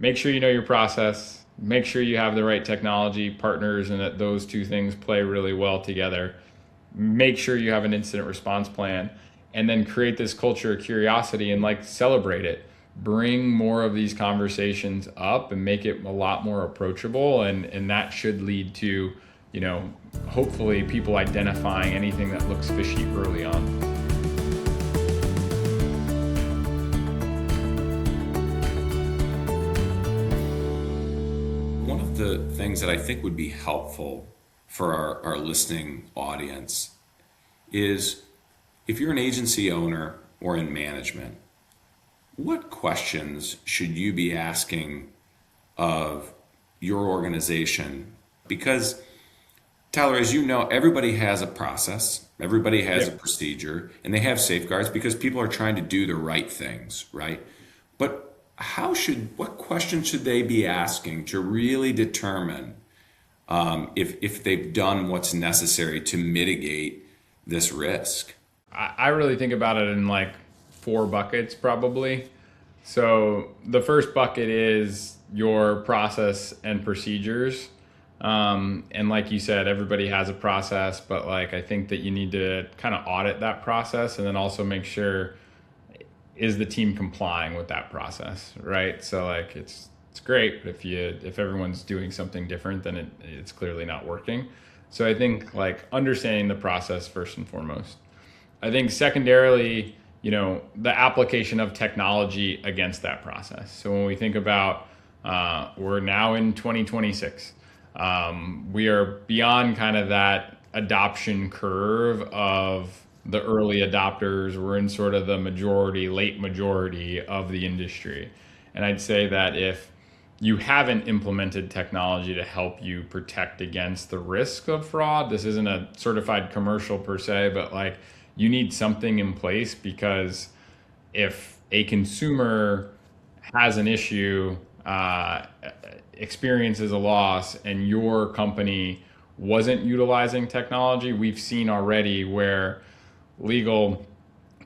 make sure you know your process, make sure you have the right technology partners and that those two things play really well together. Make sure you have an incident response plan and then create this culture of curiosity and like celebrate it. Bring more of these conversations up and make it a lot more approachable, and that should lead to, you know, hopefully people identifying anything that looks fishy early on. One of the things that I think would be helpful for our listening audience is if you're an agency owner or in management, what questions should you be asking of your organization? Because, Tyler, as you know, everybody has a process, everybody has a Yeah. procedure, and they have safeguards because people are trying to do the right things, right? But what questions should they be asking to really determine if they've done what's necessary to mitigate this risk? I really think about it in like four buckets probably. So the first bucket is your process and procedures. And like you said, everybody has a process, but like I think that you need to kind of audit that process and then also make sure, is the team complying with that process, right? So like it's great, but if everyone's doing something different, then it's clearly not working. So I think like understanding the process first and foremost. I think secondarily, you know, the application of technology against that process. So when we think about, we're now in 2026, we are beyond kind of that adoption curve of the early adopters. We're in sort of the majority, late majority of the industry. And I'd say that if you haven't implemented technology to help you protect against the risk of fraud, this isn't a certified commercial per se, but like you need something in place because if a consumer has an issue, experiences a loss, and your company wasn't utilizing technology, we've seen already where legal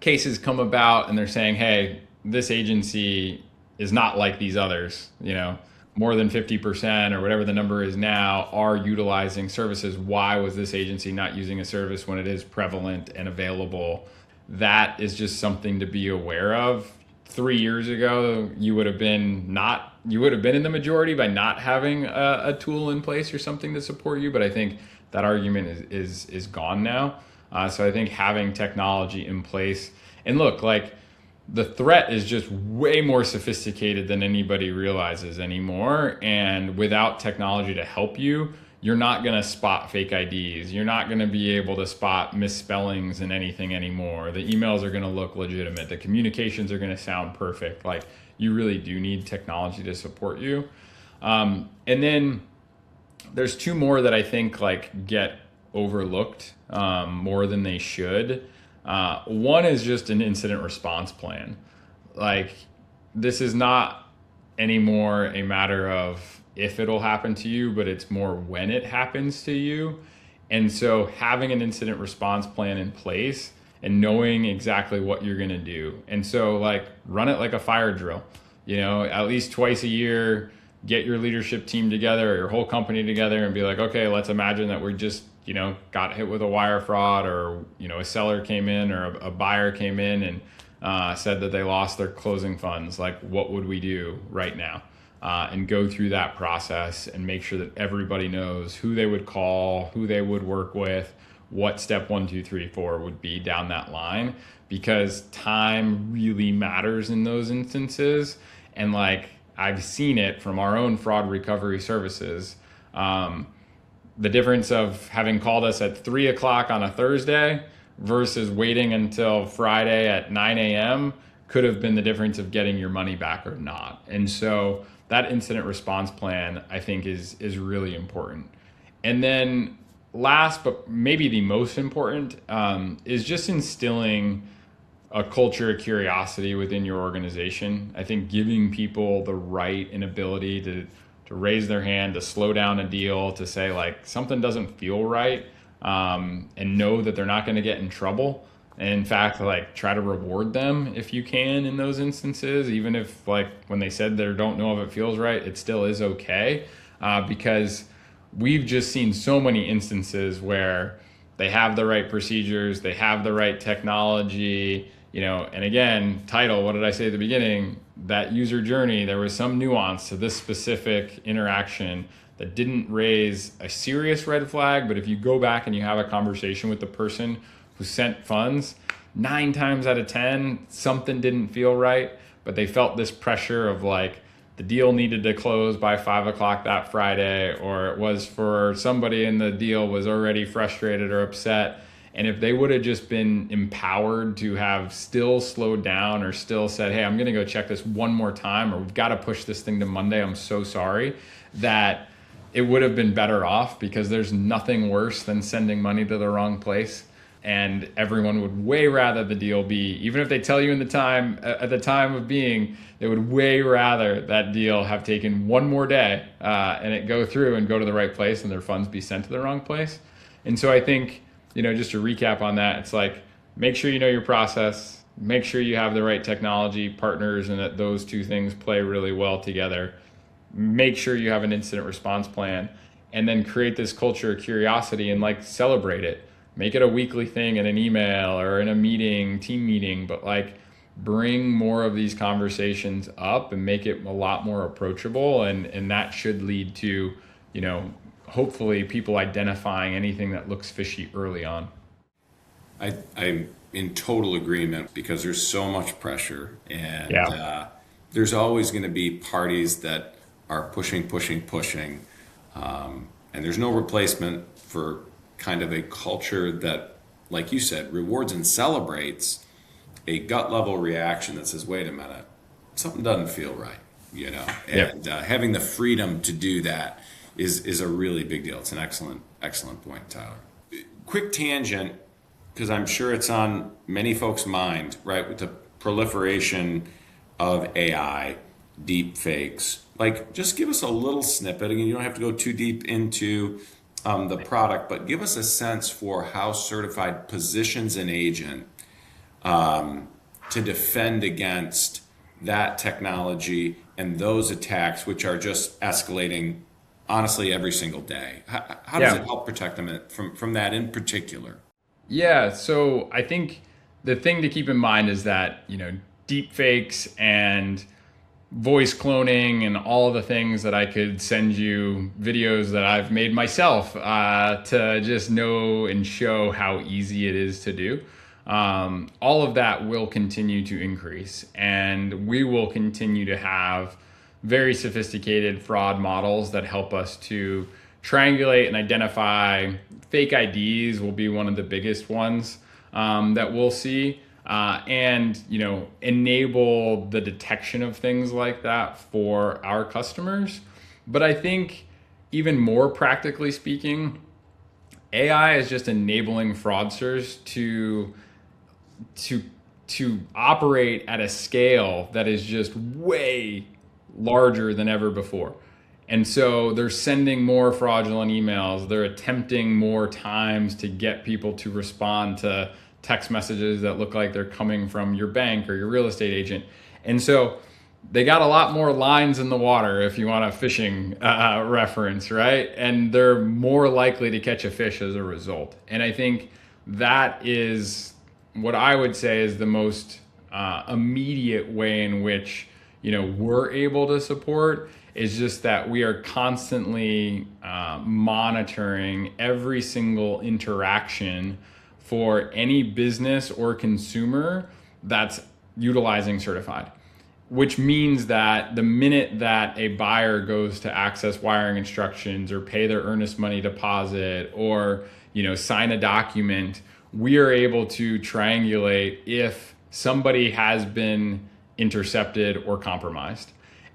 cases come about and they're saying, hey, this agency is not like these others, you know, more than 50% or whatever the number is now are utilizing services. Why was this agency not using a service when it is prevalent and available? That is just something to be aware of. 3 years ago, you would have been in the majority by not having a tool in place or something to support you. But I think that argument is gone now. So I think having technology in place, and look, like the threat is just way more sophisticated than anybody realizes anymore. And without technology to help you, you're not going to spot fake IDs. You're not going to be able to spot misspellings in anything anymore. The emails are going to look legitimate. The communications are going to sound perfect. Like you really do need technology to support you. And then there's two more that I think like get overlooked more than they should. One is just an incident response plan. Like this is not anymore a matter of if it'll happen to you, but it's more when it happens to you. And so having an incident response plan in place and knowing exactly what you're going to do. And so like run it like a fire drill, you know, at least twice a year, get your leadership team together or your whole company together and be like, okay, let's imagine that we're just, you know, got hit with a wire fraud, or, you know, a seller came in or a buyer came in and said that they lost their closing funds. Like, what would we do right now? And go through that process and make sure that everybody knows who they would call, who they would work with, what step 1, 2, 3, 4 would be down that line, because time really matters in those instances. And like, I've seen it from our own fraud recovery services. The difference of having called us at 3 o'clock on a Thursday versus waiting until Friday at 9 a.m. could have been the difference of getting your money back or not. And so that incident response plan, I think, is really important. And then last, but maybe the most important, is just instilling a culture of curiosity within your organization. I think giving people the right and ability to raise their hand, to slow down a deal, to say like something doesn't feel right, and know that they're not going to get in trouble. And in fact, like try to reward them if you can in those instances, even if like when they said they don't know if it feels right, it still is okay. Because we've just seen so many instances where they have the right procedures, they have the right technology, and again, title, what did I say at the beginning? That user journey, there was some nuance to this specific interaction that didn't raise a serious red flag, but if you go back and you have a conversation with the person who sent funds, 9 times out of 10, something didn't feel right, but they felt this pressure of like, the deal needed to close by 5 o'clock that Friday, or it was for somebody in the deal was already frustrated or upset. And if they would have just been empowered to have still slowed down or still said, hey, I'm going to go check this one more time, or we've got to push this thing to Monday, I'm so sorry, that it would have been better off, because there's nothing worse than sending money to the wrong place. And everyone would way rather the deal be, even if they tell you at the time of being, they would way rather that deal have taken one more day and it go through and go to the right place and their funds be sent to the wrong place. And so I think, just to recap on that, it's like, make sure you know your process, make sure you have the right technology partners and that those two things play really well together. Make sure you have an incident response plan, and then create this culture of curiosity and like celebrate it. Make it a weekly thing in an email or in a meeting, team meeting, but like bring more of these conversations up and make it a lot more approachable. And that should lead to, hopefully people identifying anything that looks fishy early on. I'm in total agreement, because there's so much pressure, and Yeah. there's always going to be parties that are pushing, and there's no replacement for kind of a culture that, like you said, rewards and celebrates a gut level reaction that says, wait a minute, something doesn't feel right, and having the freedom to do that is a really big deal. It's an excellent point, Tyler. Quick tangent, because I'm sure it's on many folks' mind, right, with the proliferation of AI, deep fakes. Like, just give us a little snippet. Again, you don't have to go too deep into the product, but give us a sense for how Certified positions an agent to defend against that technology and those attacks, which are just escalating, honestly, every single day. How does it help protect them from that in particular? Yeah, so I think the thing to keep in mind is that, deep fakes and voice cloning and all of the things that I could send you videos that I've made myself to just know and show how easy it is to do. All of that will continue to increase, and we will continue to have very sophisticated fraud models that help us to triangulate and identify fake IDs. Will be one of the biggest ones that we'll see. And enable the detection of things like that for our customers. But I think even more practically speaking, AI is just enabling fraudsters to operate at a scale that is just way larger than ever before. And so they're sending more fraudulent emails. They're attempting more times to get people to respond to text messages that look like they're coming from your bank or your real estate agent. And so they got a lot more lines in the water, if you want a fishing reference, right? And they're more likely to catch a fish as a result. And I think that is what I would say is the most immediate way in which we're able to support, is just that we are constantly monitoring every single interaction for any business or consumer that's utilizing Certified, which means that the minute that a buyer goes to access wiring instructions or pay their earnest money deposit or sign a document, we are able to triangulate if somebody has been intercepted or compromised.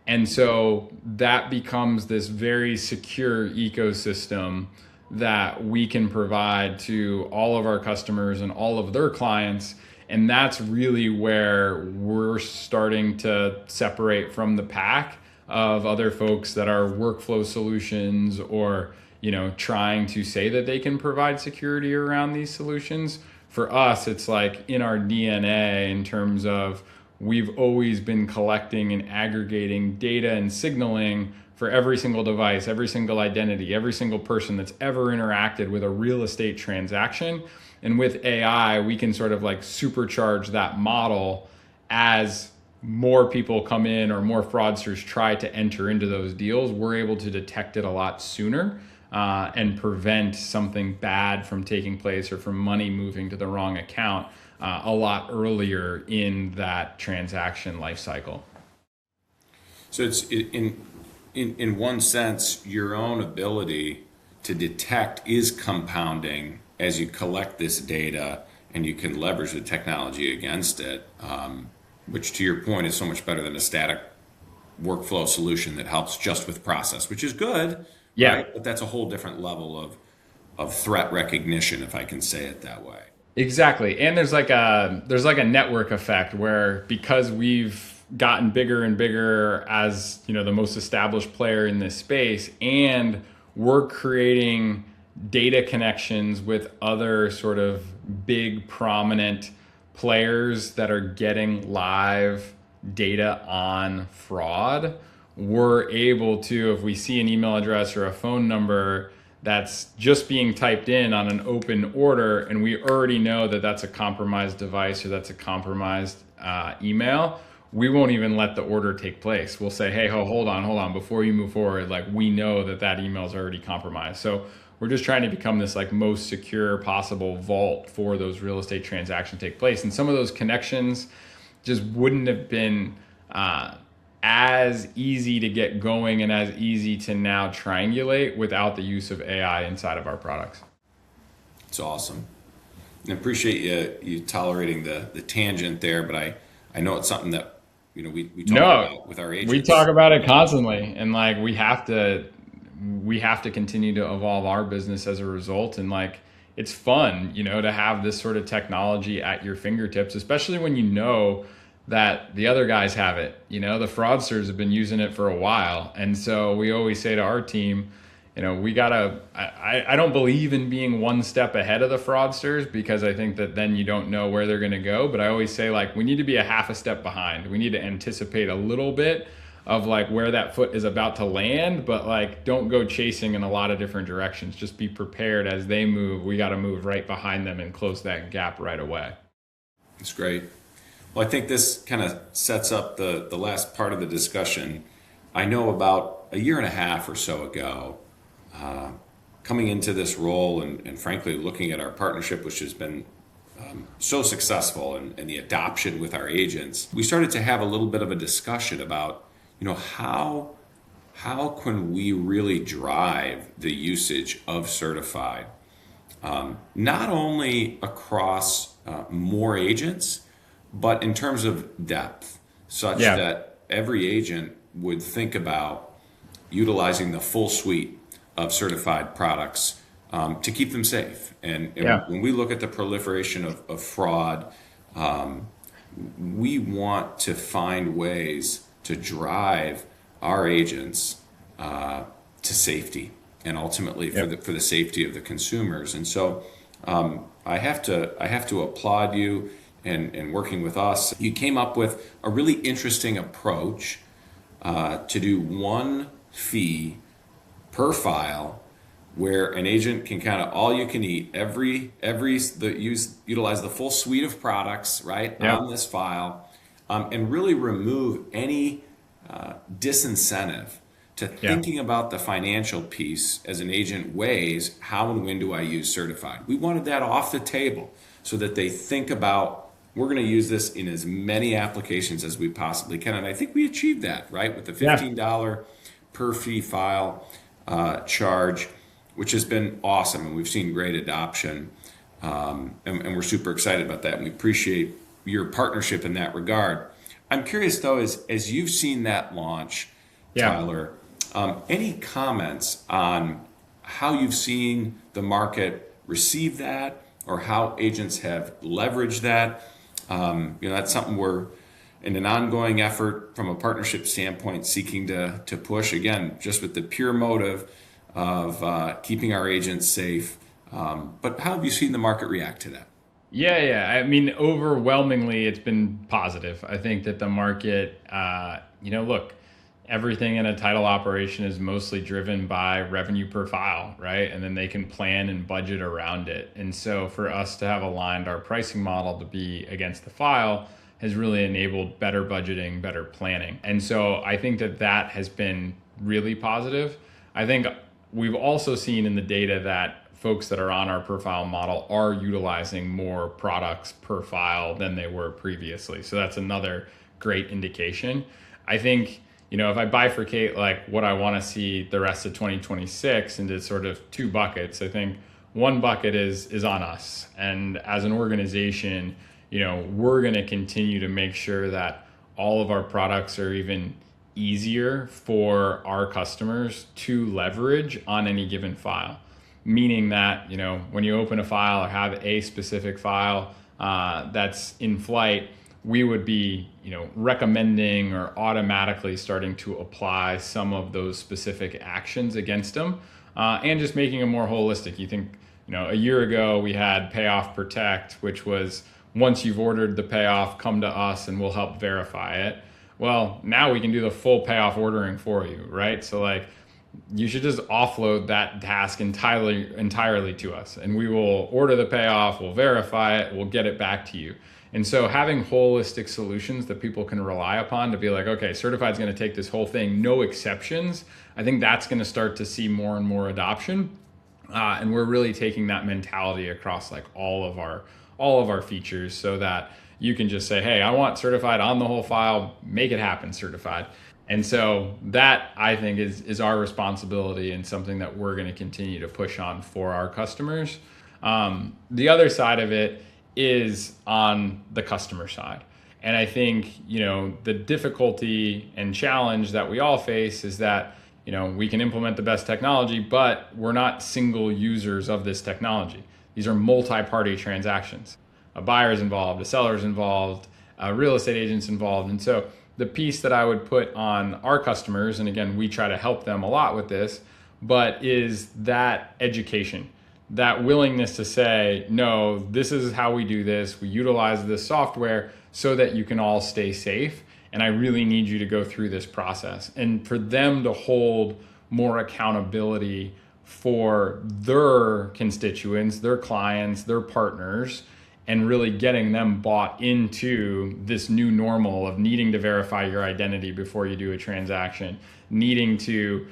And so that becomes this very secure ecosystem that we can provide to all of our customers and all of their clients. And that's really where we're starting to separate from the pack of other folks that are workflow solutions or, trying to say that they can provide security around these solutions. for us, it's like in our DNA in terms of we've always been collecting and aggregating data and signaling for every single device, every single identity, every single person that's ever interacted with a real estate transaction. And with AI, we can sort of like supercharge that model as more people come in or more fraudsters try to enter into those deals. We're able to detect it a lot sooner and prevent something bad from taking place or from money moving to the wrong account a lot earlier in that transaction life cycle. So it's in one sense, your own ability to detect is compounding as you collect this data and you can leverage the technology against it, which to your point is so much better than a static workflow solution that helps just with process, which is good, Yeah. right? But that's a whole different level of threat recognition, if I can say it that way. Exactly. And there's like a network effect where because we've gotten bigger and bigger as, you know, the most established player in this space, and we're creating data connections with other sort of big prominent players that are getting live data on fraud, we're able to, if we see an email address or a phone number that's just being typed in on an open order, and we already know that that's a compromised device or that's a compromised email, we won't even let the order take place. We'll say, hey, hold on, before you move forward, like we know that that email is already compromised. So we're just trying to become this like most secure possible vault for those real estate transactions to take place. And some of those connections just wouldn't have been as easy to get going and as easy to now triangulate without the use of AI inside of our products. It's awesome. And I appreciate you tolerating the tangent there, but I know it's something that we talk about with our agents. We talk about it constantly, and like we have to continue to evolve our business as a result. And like it's fun, to have this sort of technology at your fingertips, especially when you know that the other guys have it. The fraudsters have been using it for a while. And so we always say to our team, I don't believe in being one step ahead of the fraudsters, because I think that then you don't know where they're going to go. But I always say, like, we need to be a half a step behind. We need to anticipate a little bit of like where that foot is about to land, but like don't go chasing in a lot of different directions. Just be prepared as they move. We got to move right behind them and close that gap right away. That's great. Well, I think this kind of sets up the last part of the discussion. I know about a year and a half or so ago, coming into this role and frankly looking at our partnership, which has been so successful, and the adoption with our agents, we started to have a little bit of a discussion about, how can we really drive the usage of Certified, not only across more agents, but in terms of depth, such that every agent would think about utilizing the full suite of certified products to keep them safe. And when we look at the proliferation of fraud, we want to find ways to drive our agents to safety, and ultimately for the safety of the consumers. And so I have to applaud you and working with us. You came up with a really interesting approach to do one fee per file, where an agent can kind of all you can eat utilize the full suite of products on this file, and really remove any disincentive to thinking about the financial piece as an agent weighs how and when do I use Certified. We wanted that off the table so that they think about, we're going to use this in as many applications as we possibly can. And I think we achieved that, right? With the $15 per fee file charge, which has been awesome. And we've seen great adoption. And we're super excited about that. And we appreciate your partnership in that regard. I'm curious, though, as you've seen that launch, Tyler, any comments on how you've seen the market receive that, or how agents have leveraged that? That's something we're in an ongoing effort from a partnership standpoint, seeking to push, again, just with the pure motive of keeping our agents safe. But how have you seen the market react to that? Yeah. I mean, overwhelmingly, it's been positive. I think that the market, look, everything in a title operation is mostly driven by revenue per file, right? And then they can plan and budget around it. And so for us to have aligned our pricing model to be against the file has really enabled better budgeting, better planning. And so I think that that has been really positive. I think we've also seen in the data that folks that are on our per file model are utilizing more products per file than they were previously. So that's another great indication. I think, if I bifurcate like what I want to see the rest of 2026 into sort of two buckets, I think one bucket is on us. And as an organization, we're going to continue to make sure that all of our products are even easier for our customers to leverage on any given file. Meaning that, when you open a file or have a specific file that's in flight, we would be, recommending or automatically starting to apply some of those specific actions against them, and just making them more holistic. You think, a year ago we had Payoff Protect, which was once you've ordered the payoff, come to us and we'll help verify it. Well, now we can do the full payoff ordering for you, right? So like, you should just offload that task entirely to us, and we will order the payoff, we'll verify it, we'll get it back to you. And so having holistic solutions that people can rely upon to be like, okay, Certified's going to take this whole thing, no exceptions. I think that's going to start to see more and more adoption, and we're really taking that mentality across like all of our features, so that you can just say, hey, I want Certified on the whole file, make it happen, Certified. And so that, I think, is our responsibility and something that we're going to continue to push on for our customers. The other side of it is on the customer side. And I think, the difficulty and challenge that we all face is that, we can implement the best technology, but we're not single users of this technology. These are multi-party transactions. A buyer's involved, a seller's involved, a real estate agent's involved. And so the piece that I would put on our customers, and again, we try to help them a lot with this, but is that education, that willingness to say, no, this is how we do this. We utilize this software so that you can all stay safe. And I really need you to go through this process. And for them to hold more accountability for their constituents, their clients, their partners, and really getting them bought into this new normal of needing to verify your identity before you do a transaction, needing to,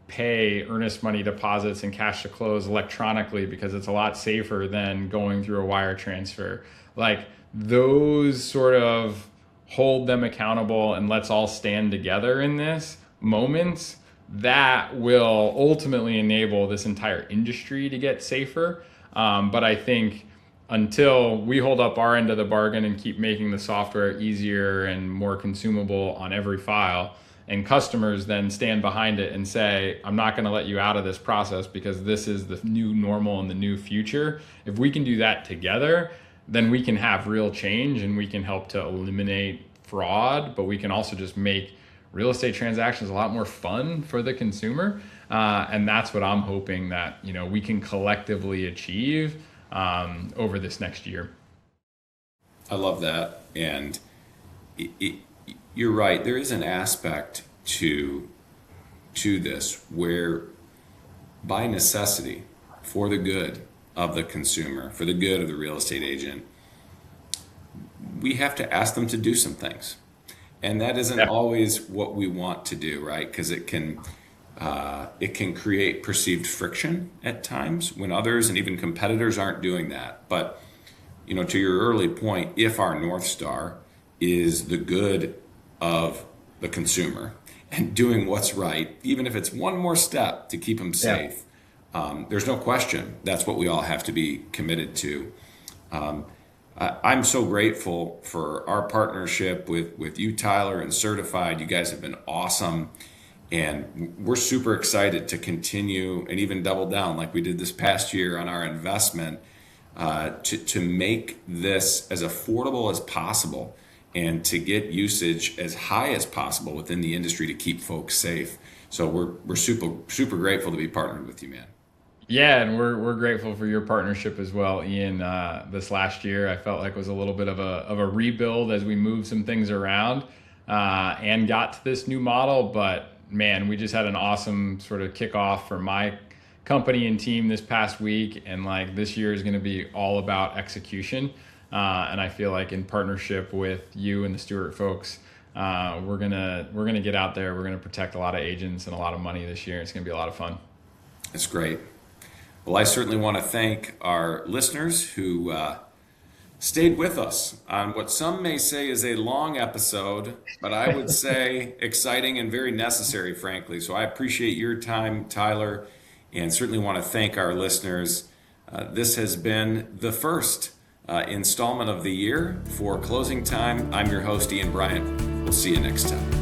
pay earnest money deposits and cash to close electronically because it's a lot safer than going through a wire transfer. Like those sort of hold them accountable and let's all stand together in this moments, that will ultimately enable this entire industry to get safer. But I think until we hold up our end of the bargain and keep making the software easier and more consumable on every file, and customers then stand behind it and say, I'm not going to let you out of this process because this is the new normal and the new future. If we can do that together, then we can have real change and we can help to eliminate fraud, but we can also just make real estate transactions a lot more fun for the consumer. And that's what I'm hoping that, we can collectively achieve over this next year. I love that. And you're right. There is an aspect to this where by necessity, for the good of the consumer, for the good of the real estate agent, we have to ask them to do some things. And that isn't always what we want to do, right? Because it can create perceived friction at times when others and even competitors aren't doing that. But, to your early point, if our North Star is the good of the consumer and doing what's right, even if it's one more step to keep them safe, there's no question that's what we all have to be committed to. I'm so grateful for our partnership with you, Tyler, and Certified. You guys have been awesome. And we're super excited to continue and even double down like we did this past year on our investment to make this as affordable as possible and to get usage as high as possible within the industry to keep folks safe. So we're super, super grateful to be partnered with you, man. Yeah, and we're grateful for your partnership as well, Ian. This last year, I felt like was a little bit of a rebuild as we moved some things around and got to this new model. But man, we just had an awesome sort of kickoff for my company and team this past week, and like this year is going to be all about execution. And I feel like in partnership with you and the Stewart folks, we're gonna get out there. We're gonna protect a lot of agents and a lot of money this year. It's gonna be a lot of fun. That's great. Well, I certainly want to thank our listeners who stayed with us on what some may say is a long episode, but I would say exciting and very necessary, frankly. So I appreciate your time, Tyler, and certainly want to thank our listeners. This has been the first installment of the year for Closing Time. I'm your host, Ian Bryant. We'll see you next time.